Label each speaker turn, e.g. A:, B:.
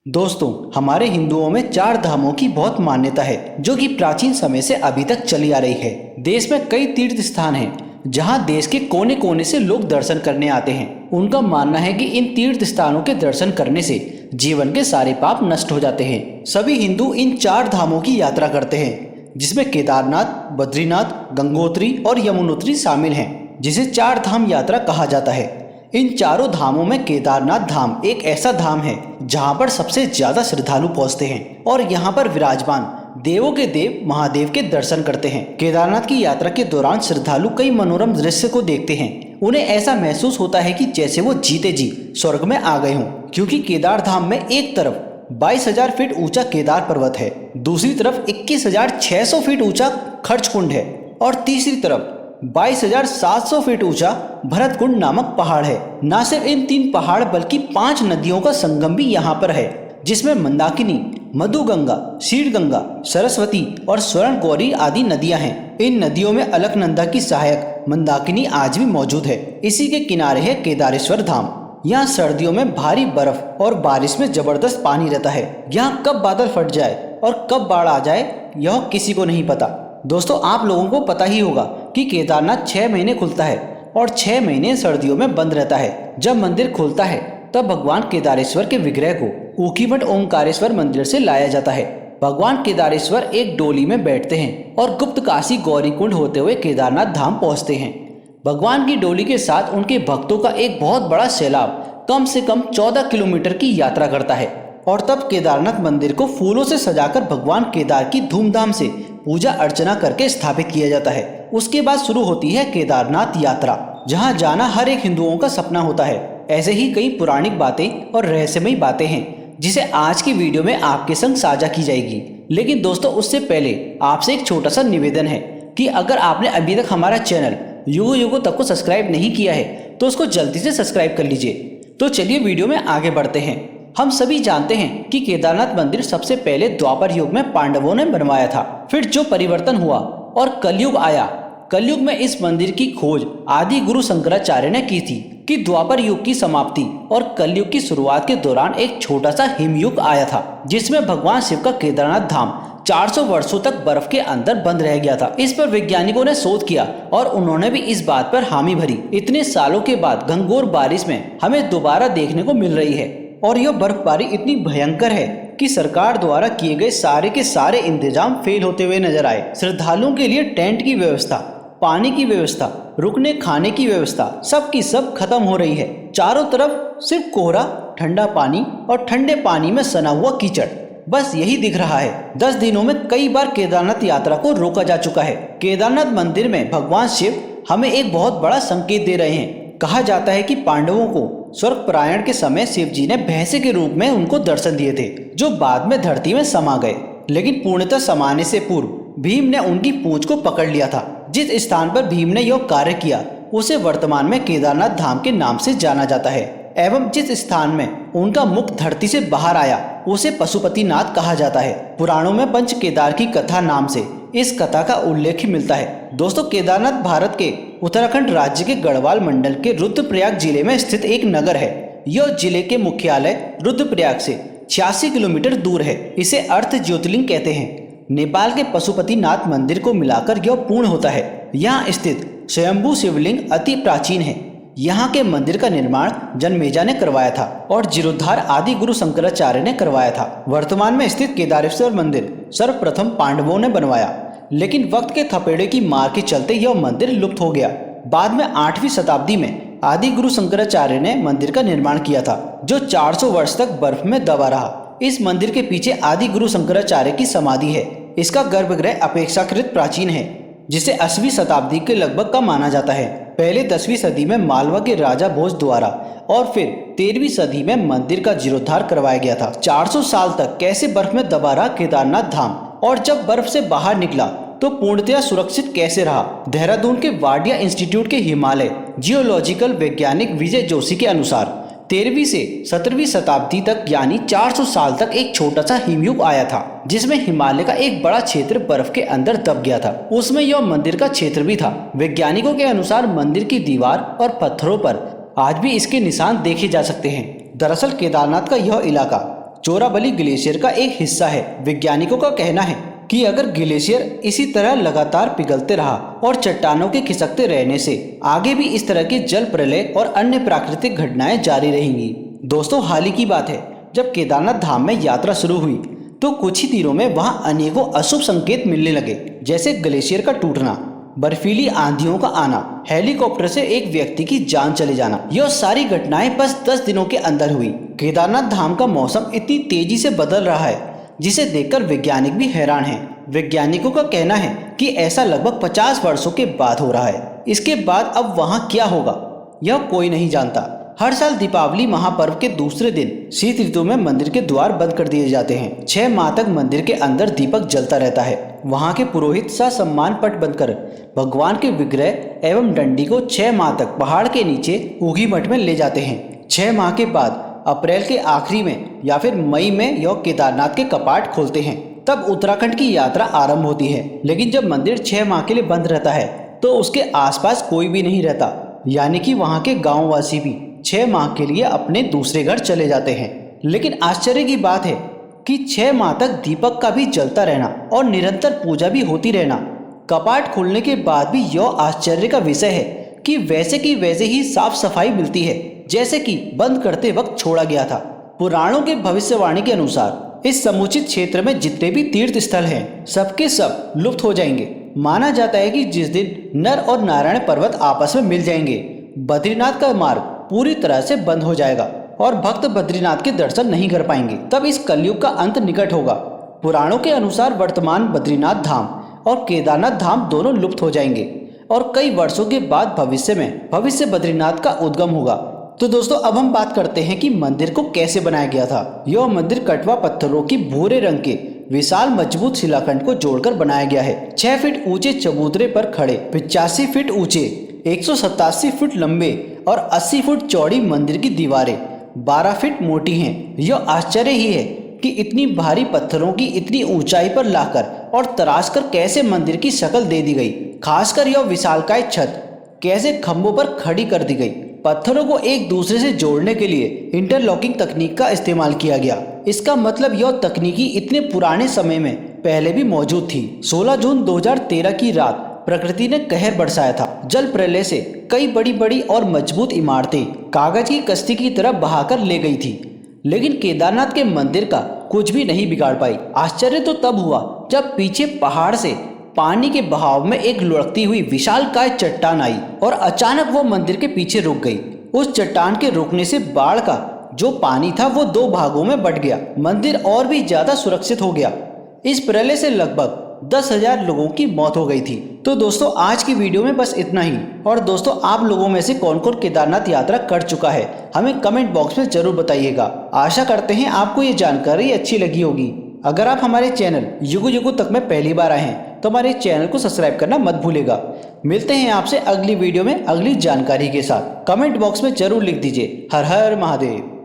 A: दोस्तों, हमारे हिंदुओं में चार धामों की बहुत मान्यता है जो कि प्राचीन समय से अभी तक चली आ रही है। देश में कई तीर्थ स्थान हैं जहां देश के कोने कोने से लोग दर्शन करने आते हैं। उनका मानना है कि इन तीर्थ स्थानों के दर्शन करने से जीवन के सारे पाप नष्ट हो जाते हैं। सभी हिंदू इन चार धामों की यात्रा करते हैं जिसमें केदारनाथ, बद्रीनाथ, गंगोत्री और यमुनोत्री शामिल हैं, जिसे चार धाम यात्रा कहा जाता है। इन चारों धामों में केदारनाथ धाम एक ऐसा धाम है जहां पर सबसे ज्यादा श्रद्धालु पहुंचते हैं और यहां पर विराजमान देवों के देव महादेव के दर्शन करते हैं। केदारनाथ की यात्रा के दौरान श्रद्धालु कई मनोरम दृश्य को देखते हैं। उन्हें ऐसा महसूस होता है कि जैसे वो जीते जी स्वर्ग में आ गए हों, क्योंकि केदार धाम में एक तरफ 22,000 फीट ऊंचा केदार पर्वत है, दूसरी तरफ 21,600 फीट ऊंचा खर्च कुंड है और तीसरी तरफ 22,700 फीट ऊंचा भरत कुंड नामक पहाड़ है। न सिर्फ इन तीन पहाड़ बल्कि 5 नदियों का संगम भी यहाँ पर है, जिसमें मंदाकिनी, मधुगंगा, शीरगंगा, सरस्वती और स्वर्ण गौरी आदि नदियां हैं। इन नदियों में अलकनंदा की सहायक मंदाकिनी आज भी मौजूद है। इसी के किनारे है केदारेश्वर धाम। यहाँ सर्दियों में भारी बर्फ और बारिश में जबरदस्त पानी रहता है। यहाँ कब बादल फट जाए और कब बाढ़ आ जाए यह किसी को नहीं पता। दोस्तों, आप लोगों को पता ही होगा कि केदारनाथ 6 महीने खुलता है और 6 महीने सर्दियों में बंद रहता है। जब मंदिर खुलता है तब भगवान केदारेश्वर के विग्रह को ऊखीमठ ओंकारेश्वर मंदिर से लाया जाता है। भगवान केदारेश्वर एक डोली में बैठते हैं और गुप्त काशी गौरी कुंड होते हुए केदारनाथ धाम पहुंचते हैं। भगवान की डोली के साथ उनके भक्तों का एक बहुत बड़ा सैलाब कम से कम 14 किलोमीटर की यात्रा करता है और तब केदारनाथ मंदिर को फूलों से सजाकर भगवान केदार की धूमधाम से पूजा अर्चना करके स्थापित किया जाता है। उसके बाद शुरू होती है केदारनाथ यात्रा, जहां जाना हर एक हिंदुओं का सपना होता है। ऐसे ही कई पौराणिक बातें और रहस्यमयी बातें हैं जिसे आज की वीडियो में आपके संग साझा की जाएगी। लेकिन दोस्तों, उससे पहले आपसे एक छोटा सा निवेदन है कि अगर आपने अभी तक हमारा चैनल युगो युगो तक को सब्सक्राइब नहीं किया है तो उसको जल्दी से सब्सक्राइब कर लीजिए। तो चलिए वीडियो में आगे बढ़ते हैं। हम सभी जानते हैं कि केदारनाथ मंदिर सबसे पहले द्वापर युग में पांडवों ने बनवाया था। फिर जो परिवर्तन हुआ और कलयुग आया, कलयुग में इस मंदिर की खोज आदि गुरु शंकराचार्य ने की थी कि द्वापर युग की समाप्ति और कलयुग की शुरुआत के दौरान एक छोटा सा हिमयुग आया था, जिसमें भगवान शिव का केदारनाथ धाम 400 वर्षों तक बर्फ के अंदर बंद रह गया था। इस पर वैज्ञानिकों ने शोध किया और उन्होंने भी इस बात पर हामी भरी। इतने सालों के बाद घनघोर बारिश में हमें दोबारा देखने को मिल रही है और यह बर्फबारी इतनी भयंकर है कि सरकार द्वारा किए गए सारे के सारे इंतजाम फेल होते हुए नजर आए। श्रद्धालुओं के लिए टेंट की व्यवस्था, पानी की व्यवस्था, रुकने खाने की व्यवस्था सब की सब खत्म हो रही है। चारों तरफ सिर्फ कोहरा, ठंडा पानी और ठंडे पानी में सना हुआ कीचड़, बस यही दिख रहा है। 10 दिनों में कई बार केदारनाथ यात्रा को रोका जा चुका है। केदारनाथ मंदिर में भगवान शिव हमें एक बहुत बड़ा संकेत दे रहे हैं। कहा जाता है कि पांडवों को स्वर्ग पलायन के समय शिव जी ने भैंसे के रूप में उनको दर्शन दिए थे, जो बाद में धरती में समा गए। लेकिन पूर्णतः समाने से पूर्व भीम ने उनकी पूंछ को पकड़ लिया था। जिस स्थान पर भीम ने यह कार्य किया उसे वर्तमान में केदारनाथ धाम के नाम से जाना जाता है, एवं जिस स्थान में उनका मुख धरती से बाहर आया उसे पशुपतिनाथ कहा जाता है। पुराणों में पंच केदार की कथा नाम से इस कथा का उल्लेख मिलता है। दोस्तों, केदारनाथ भारत के उत्तराखंड राज्य के गढ़वाल मंडल के रुद्रप्रयाग जिले में स्थित एक नगर है। यह जिले के मुख्यालय रुद्रप्रयाग से 86 किलोमीटर दूर है। इसे अर्थ ज्योतिर्लिंग कहते हैं। नेपाल के पशुपतिनाथ मंदिर को मिलाकर यह पूर्ण होता है। यहाँ स्थित स्वयंभू शिवलिंग अति प्राचीन है। यहाँ के मंदिर का निर्माण जनमेजा ने करवाया था और जीर्णोद्धार आदि गुरु शंकराचार्य ने करवाया था। वर्तमान में स्थित केदारेश्वर मंदिर सर्वप्रथम पांडवों ने बनवाया, लेकिन वक्त के थपेड़े की मार के चलते यह मंदिर लुप्त हो गया। बाद में 8वीं शताब्दी में आदि गुरु शंकराचार्य ने मंदिर का निर्माण किया था, जो 400 वर्ष तक बर्फ में दबा रहा। इस मंदिर के पीछे आदि गुरु शंकराचार्य की समाधि है। इसका गर्भगृह अपेक्षाकृत प्राचीन है, जिसे 8वीं शताब्दी के लगभग का माना जाता है। पहले 10वीं सदी में मालवा के राजा भोज द्वारा और फिर 13वीं सदी में मंदिर का जीर्णोद्धार करवाया गया था। 400 साल तक कैसे बर्फ में दबा रहा केदारनाथ धाम, और जब बर्फ से बाहर निकला तो पूर्णतया सुरक्षित कैसे रहा। देहरादून के वाडिया इंस्टीट्यूट के हिमालय जियोलॉजिकल वैज्ञानिक विजय जोशी के अनुसार 13वीं से 17वीं शताब्दी तक यानी 400 साल तक एक छोटा सा हिमयुग आया था, जिसमें हिमालय का एक बड़ा क्षेत्र बर्फ के अंदर दब गया था। उसमें यह मंदिर का क्षेत्र भी था। वैज्ञानिकों के अनुसार मंदिर की दीवार और पत्थरों पर आज भी इसके निशान देखे जा सकते हैं। दरअसल केदारनाथ का यह इलाका चोराबली ग्लेशियर का एक हिस्सा है। वैज्ञानिकों का कहना है कि अगर ग्लेशियर इसी तरह लगातार पिघलते रहा और चट्टानों के खिसकते रहने से आगे भी इस तरह के जल प्रलय और अन्य प्राकृतिक घटनाएं जारी रहेंगी। दोस्तों, हाल ही की बात है, जब केदारनाथ धाम में यात्रा शुरू हुई तो कुछ ही दिनों में वहां अनेकों अशुभ संकेत मिलने लगे, जैसे ग्लेशियर का टूटना, बर्फीली आंधियों का आना, हेलीकॉप्टर से एक व्यक्ति की जान चले जाना। यह सारी घटनाएं बस 10 दिनों के अंदर हुई। केदारनाथ धाम का मौसम इतनी तेजी से बदल रहा है जिसे देखकर वैज्ञानिक भी हैरान हैं। वैज्ञानिकों का कहना है कि ऐसा लगभग 50 वर्षों के बाद हो रहा है। इसके बाद अब वहां क्या होगा यह कोई नहीं जानता। हर साल दीपावली महापर्व के दूसरे दिन शीत ऋतु में मंदिर के द्वार बंद कर दिए जाते हैं। 6 माह तक मंदिर के अंदर दीपक जलता रहता है। वहां के पुरोहित ससम्मान पट बंद कर भगवान के विग्रह एवं डंडी को 6 माह तक पहाड़ के नीचे ऊखी मठ में ले जाते हैं। 6 माह के बाद अप्रैल के आखिरी में या फिर मई में यह केदारनाथ के कपाट खोलते हैं। तब उत्तराखंड की यात्रा आरंभ होती है। लेकिन जब मंदिर 6 माह के लिए बंद रहता है तो उसके आसपास कोई भी नहीं रहता, यानी कि वहां के गांववासी भी 6 माह के लिए अपने दूसरे घर चले जाते हैं। लेकिन आश्चर्य की बात है कि 6 माह तक दीपक का भी जलता रहना और निरंतर पूजा भी होती रहना। कपाट खोलने के बाद भी यह आश्चर्य का विषय है कि वैसे ही साफ सफाई मिलती है जैसे कि बंद करते वक्त छोड़ा गया था। पुराणों के भविष्यवाणी के अनुसार इस समुचित क्षेत्र में जितने भी तीर्थ स्थल हैं, सबके सब लुप्त हो जाएंगे। माना जाता है कि जिस दिन नर और नारायण पर्वत आपस में मिल जाएंगे, बद्रीनाथ का मार्ग पूरी तरह से बंद हो जाएगा और भक्त बद्रीनाथ के दर्शन नहीं कर पाएंगे। तब इस कलयुग का अंत निकट होगा। पुराणों के अनुसार वर्तमान बद्रीनाथ धाम और केदारनाथ धाम दोनों लुप्त हो जाएंगे और कई वर्षों के बाद भविष्य बद्रीनाथ का उद्गम होगा। तो दोस्तों, अब हम बात करते हैं कि मंदिर को कैसे बनाया गया था। यह मंदिर कटवा पत्थरों की भूरे रंग के विशाल मजबूत शिलाखंड को जोड़कर बनाया गया है। 6 फीट ऊंचे चबूतरे पर खड़े 85 फीट ऊंचे, 187 फीट लंबे और 80 फुट चौड़ी मंदिर की दीवारें 12 फीट मोटी हैं। यह आश्चर्य ही है कि इतनी भारी पत्थरों की इतनी ऊंचाई पर लाकर और तराश कर कैसे मंदिर की शक्ल दे दी गई। खासकर यह विशालकाय छत कैसे खंभों पर खड़ी कर दी गई। पत्थरों को एक दूसरे से जोड़ने के लिए इंटरलॉकिंग तकनीक का इस्तेमाल किया गया। इसका मतलब यह तकनीकी इतने पुराने समय में पहले भी मौजूद थी। 16 जून 2013 की रात प्रकृति ने कहर बरसाया था। जल प्रलय से कई बड़ी बड़ी और मजबूत इमारतें कागज की कश्ती की तरह बहाकर ले गई थी, लेकिन केदारनाथ के मंदिर का कुछ भी नहीं बिगाड़ पाई। आश्चर्य तो तब हुआ जब पीछे पहाड़ से पानी के बहाव में एक लुढ़कती हुई विशालकाय चट्टान आई और अचानक वो मंदिर के पीछे रुक गई। उस चट्टान के रुकने से बाढ़ का जो पानी था वो 2 भागों में बंट गया। मंदिर और भी ज्यादा सुरक्षित हो गया। इस प्रलय से लगभग 10,000 लोगों की मौत हो गई थी। तो दोस्तों, आज की वीडियो में बस इतना ही। और दोस्तों, आप लोगों में से कौन कौन केदारनाथ यात्रा कर चुका है हमें कमेंट बॉक्स में जरूर बताइएगा। आशा करते हैं आपको ये जानकारी अच्छी लगी होगी। अगर आप हमारे चैनल युगु युगु तक में पहली बार आए हैं तो हमारे चैनल को सब्सक्राइब करना मत भूलिएगा। मिलते हैं आपसे अगली वीडियो में अगली जानकारी के साथ। कमेंट बॉक्स में जरूर लिख दीजिए हर हर महादेव।